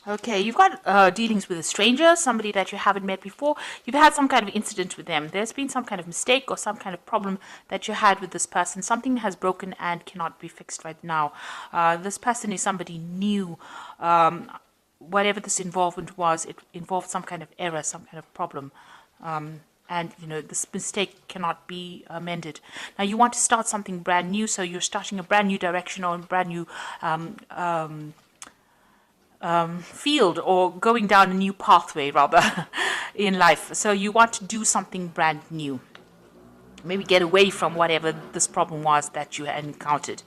Okay, you've got dealings with a stranger, somebody that you haven't met before. You've had some kind of incident with them. There's been some kind of mistake or some kind of problem that you had with this person. Something has broken and cannot be fixed right now. This person is somebody new. Whatever this involvement was, it involved some kind of error, some kind of problem. And this mistake cannot be amended. Now you want to start something brand new, so you're starting a brand new direction or a brand new field, or going down a new pathway rather in life. So you want to do something brand new, maybe get away from whatever this problem was that you had encountered.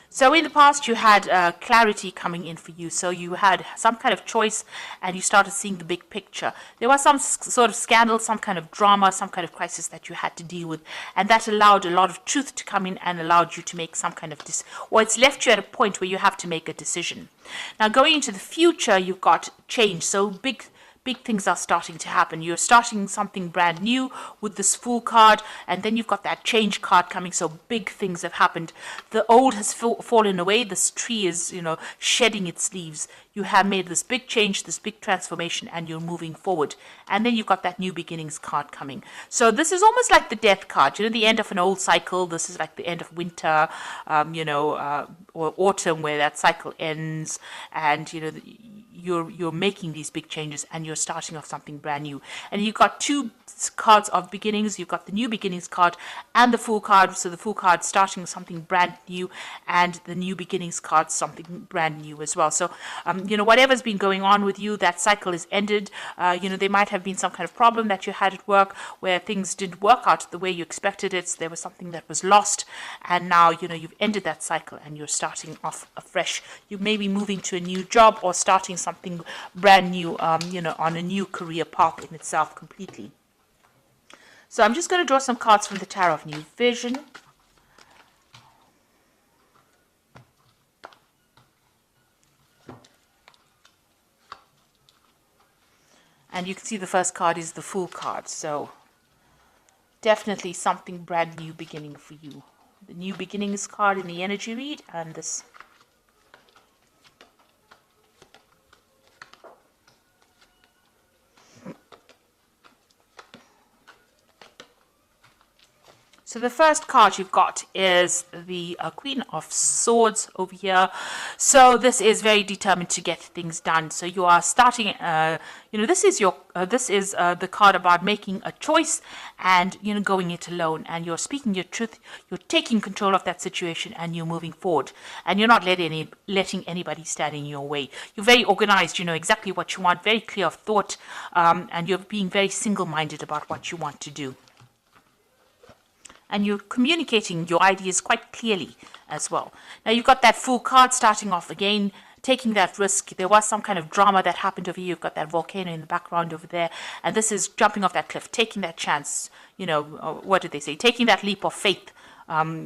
So in the past, you had clarity coming in for you. So you had some kind of choice and you started seeing the big picture. There was some sort of scandal, some kind of drama, some kind of crisis that you had to deal with. And that allowed a lot of truth to come in and allowed you to make some kind of or it's left you at a point where you have to make a decision. Now going into the future, you've got change. So big things are starting to happen. You're starting something brand new with this Fool card, and then you've got that change card coming. So big things have happened. The old has fallen away. This tree is, shedding its leaves. You have made this big change, this big transformation, and you're moving forward. And then you've got that new beginnings card coming. So this is almost like the death card, the end of an old cycle. This is like the end of winter, or autumn, where that cycle ends, and you're making these big changes and you're starting off something brand new. And you've got two cards of beginnings. You've got the new beginnings card and the Fool card. So the Fool card starting something brand new, and the new beginnings card something brand new as well. So whatever's been going on with you, that cycle is ended. There might have been some kind of problem that you had at work where things didn't work out the way you expected it. So there was something that was lost, and now you've ended that cycle and you're starting off afresh. You may be moving to a new job or starting something brand new, on a new career path in itself completely. So I'm just going to draw some cards from the Tarot of New Vision. And you can see the first card is the Fool card. So definitely something brand new beginning for you. The new beginnings card in the energy read, and this. So the first card you've got is the Queen of Swords over here. So this is very determined to get things done. So you are starting, this is the card about making a choice and, going it alone. And you're speaking your truth. You're taking control of that situation and you're moving forward. And you're not letting anybody stand in your way. You're very organized. You know exactly what you want, very clear of thought. And you're being very single-minded about what you want to do. And you're communicating your ideas quite clearly as well. Now you've got that Fool card starting off again, taking that risk. There was some kind of drama that happened over here. You've got that volcano in the background over there. And this is jumping off that cliff, taking that chance, what did they say? Taking that leap of faith.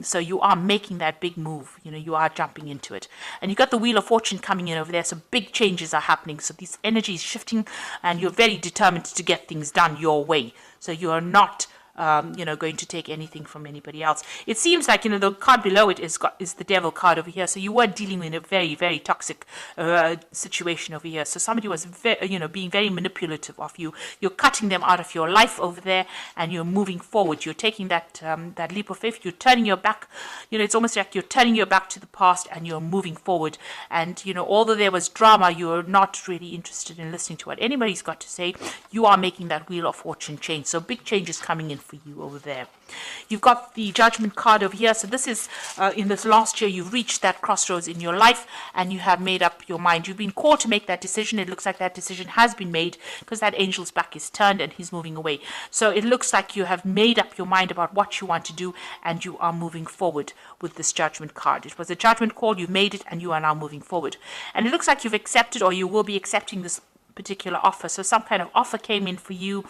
So you are making that big move, you are jumping into it. And you've got the Wheel of Fortune coming in over there. So big changes are happening. So this energy is shifting and you're very determined to get things done your way. So you are not going to take anything from anybody else. It seems like, the card below it is the Devil card over here. So you were dealing with a very, very toxic situation over here. So somebody was, being very manipulative of you. You're cutting them out of your life over there, and you're moving forward. You're taking that leap of faith. You're turning your back. It's almost like you're turning your back to the past, and you're moving forward. And although there was drama, you're not really interested in listening to what anybody's got to say. You are making that Wheel of Fortune change. So big changes coming in for you over there. You've got the Judgment card over here. So this is in this last year you've reached that crossroads in your life and you have made up your mind. You've been called to make that decision. It looks like that decision has been made because that angel's back is turned and he's moving away. So it looks like you have made up your mind about what you want to do and you are moving forward with this Judgment card. It was a judgment call, you made it, and you are now moving forward. And it looks like you've accepted, or you will be accepting, this particular offer. So some kind of offer came in for you.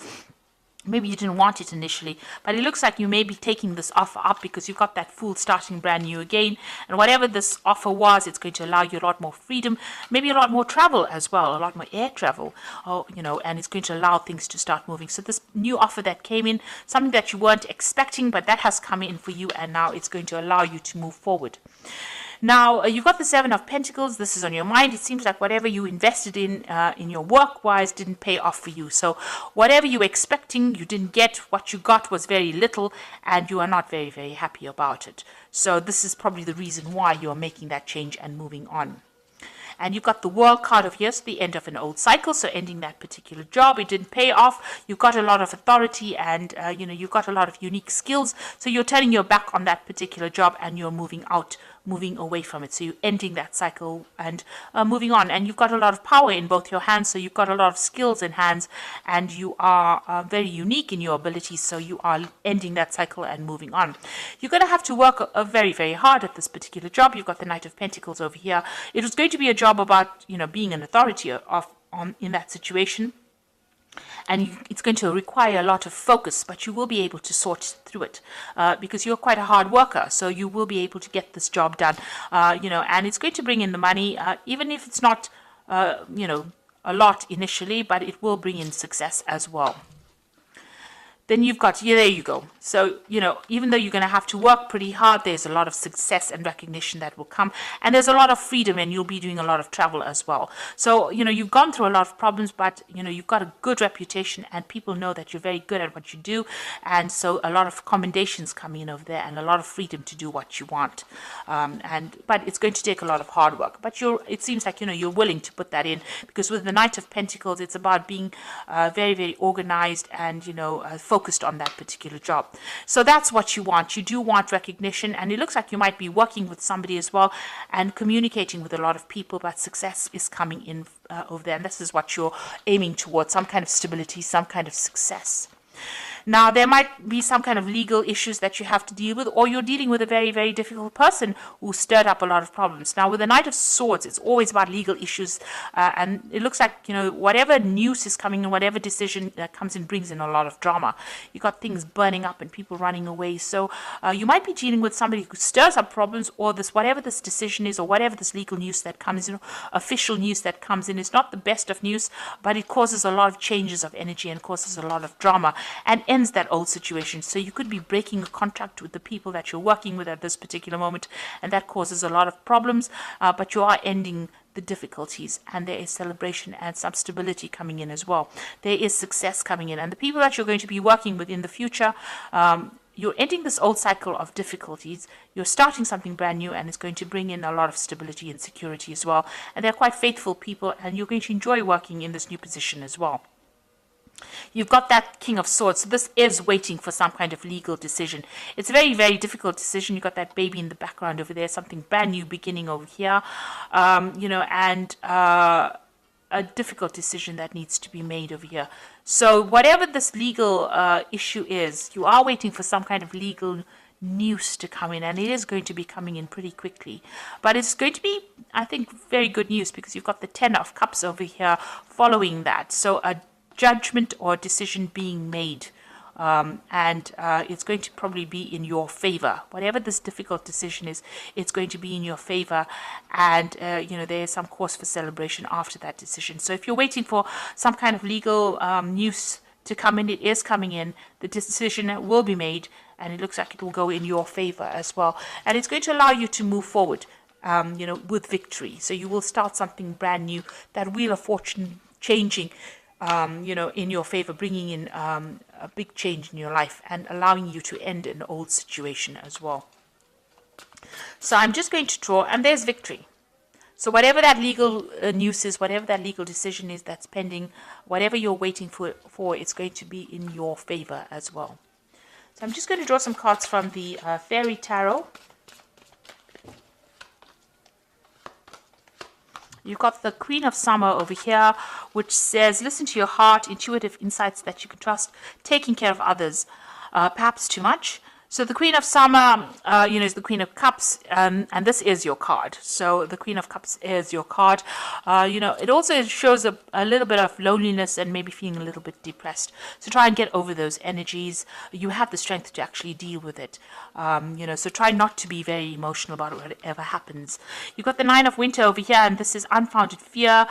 Maybe you didn't want it initially, but it looks like you may be taking this offer up because you've got that Fool starting brand new again. And whatever this offer was, it's going to allow you a lot more freedom, maybe a lot more travel as well, a lot more air travel, and it's going to allow things to start moving. So this new offer that came in, something that you weren't expecting, but that has come in for you, and now it's going to allow you to move forward. Now, you've got the Seven of Pentacles. This is on your mind. It seems like whatever you invested in your work-wise didn't pay off for you. So whatever you were expecting, you didn't get. What you got was very little, and you are not very, very happy about it. So this is probably the reason why you're making that change and moving on. And you've got the World card of here, so the end of an old cycle, so ending that particular job. It didn't pay off. You've got a lot of authority, and you've got a lot of unique skills. So you're turning your back on that particular job, and you're moving out, moving away from it. So you're ending that cycle and moving on. And you've got a lot of power in both your hands, so you've got a lot of skills in hands, and you are very unique in your abilities. So you are ending that cycle and moving on. You're going to have to work very, very hard at this particular job. You've got the Knight of Pentacles over here. It was going to be a job about being an authority in that situation, and it's going to require a lot of focus, but you will be able to sort through it because you're quite a hard worker, so you will be able to get this job done, and it's going to bring in the money, even if it's not a lot initially, but it will bring in success as well. Then you've got, there you go. So, even though you're going to have to work pretty hard, there's a lot of success and recognition that will come. And there's a lot of freedom, and you'll be doing a lot of travel as well. So, you've gone through a lot of problems, but, you've got a good reputation, and people know that you're very good at what you do. And so a lot of commendations come in over there, and a lot of freedom to do what you want. But it's going to take a lot of hard work. But it seems like, you're willing to put that in, because with the Knight of Pentacles, it's about being very, very organized and, focused on that particular job. So that's what you want. You do want recognition, and it looks like you might be working with somebody as well and communicating with a lot of people, but success is coming in over there, and this is what you're aiming towards, some kind of stability, some kind of success. Now, there might be some kind of legal issues that you have to deal with, or you're dealing with a very, very difficult person who stirred up a lot of problems. Now, with the Knight of Swords, it's always about legal issues, and it looks like, whatever news is coming in, whatever decision that comes in brings in a lot of drama. You've got things burning up and people running away. So you might be dealing with somebody who stirs up problems, or whatever this decision is, or whatever this legal news that comes in, official news that comes in, is not the best of news, but it causes a lot of changes of energy and causes a lot of drama and ends that old situation. So you could be breaking a contract with the people that you're working with at this particular moment, and that causes a lot of problems, but you are ending the difficulties, and there is celebration and some stability coming in as well. There is success coming in, and the people that you're going to be working with in the future, you're ending this old cycle of difficulties, you're starting something brand new, and it's going to bring in a lot of stability and security as well. And they're quite faithful people, and you're going to enjoy working in this new position as well. You've got that King of Swords. So this is waiting for some kind of legal decision. It's a very, very difficult decision. You've got that baby in the background over there, something brand new beginning over here, and a difficult decision that needs to be made over here. So whatever this legal issue is, you are waiting for some kind of legal news to come in, and it is going to be coming in pretty quickly. But it's going to be, I think, very good news, because you've got the Ten of Cups over here following that. So a judgment or decision being made, and it's going to probably be in your favor. Whatever this difficult decision is, it's going to be in your favor, and there is some cause for celebration after that decision. So if you're waiting for some kind of legal news to come in, it is coming in. The decision will be made, and it looks like it will go in your favor as well, and it's going to allow you to move forward with victory. So you will start something brand new, that wheel of fortune changing in your favor, bringing in a big change in your life and allowing you to end an old situation as well. So I'm just going to draw, and there's victory. So whatever that legal news is, whatever that legal decision is that's pending, whatever you're waiting for, it's going to be in your favor as well. So I'm just going to draw some cards from the Fairy Tarot. You've got the Queen of Summer over here, which says, listen to your heart, intuitive insights that you can trust, taking care of others, perhaps too much. So the Queen of Summer, is the Queen of Cups, and this is your card. So the Queen of Cups is your card. It also shows a little bit of loneliness and maybe feeling a little bit depressed. So try and get over those energies. You have the strength to actually deal with it. So try not to be very emotional about whatever happens. You've got the Nine of Winter over here, and this is unfounded fear,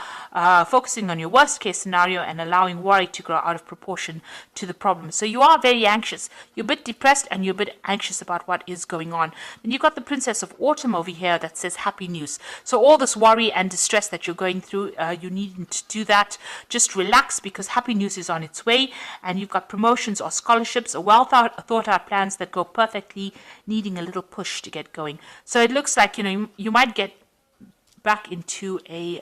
focusing on your worst case scenario and allowing worry to grow out of proportion to the problem. So you are very anxious. You're a bit depressed, and you're a bit anxious about what is going on. Then you've got the Princess of Autumn over here that says happy news. So all this worry and distress that you're going through, you needn't do that. Just relax, because happy news is on its way. And you've got promotions or scholarships or well thought out plans that go perfectly, needing a little push to get going. So it looks like, you might get back into a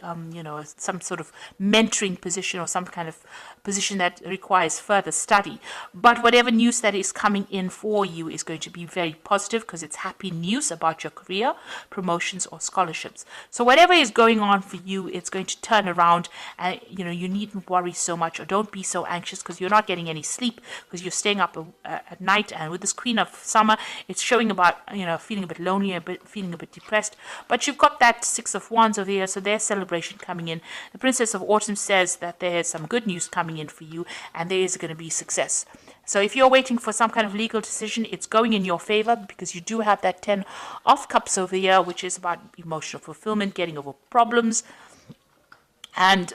some sort of mentoring position or some kind of position that requires further study. But whatever news that is coming in for you is going to be very positive, because it's happy news about your career, promotions or scholarships. So whatever is going on for you, it's going to turn around, and you needn't worry so much, or don't be so anxious, because you're not getting any sleep because you're staying up at night. And with this Queen of Summer, it's showing about feeling a bit lonely, feeling a bit depressed. But you've got that Six of Wands over here, so there's celebration coming in. The Princess of Autumn says that there's some good news coming in for you, and there is going to be success. So if you're waiting for some kind of legal decision, it's going in your favor, because you do have that 10 of Cups over here, which is about emotional fulfillment, getting over problems. And,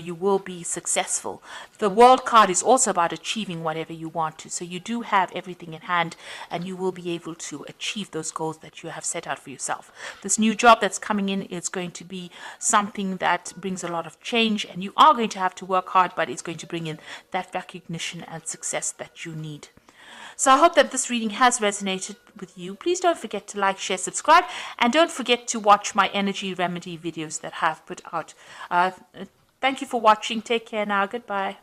you will be successful. The World card is also about achieving whatever you want to. So you do have everything in hand, and you will be able to achieve those goals that you have set out for yourself. This new job that's coming in is going to be something that brings a lot of change, and you are going to have to work hard, but it's going to bring in that recognition and success that you need. So I hope that this reading has resonated with you. Please don't forget to like, share, subscribe, and don't forget to watch my energy remedy videos that I have put out. Thank you for watching. Take care now. Goodbye.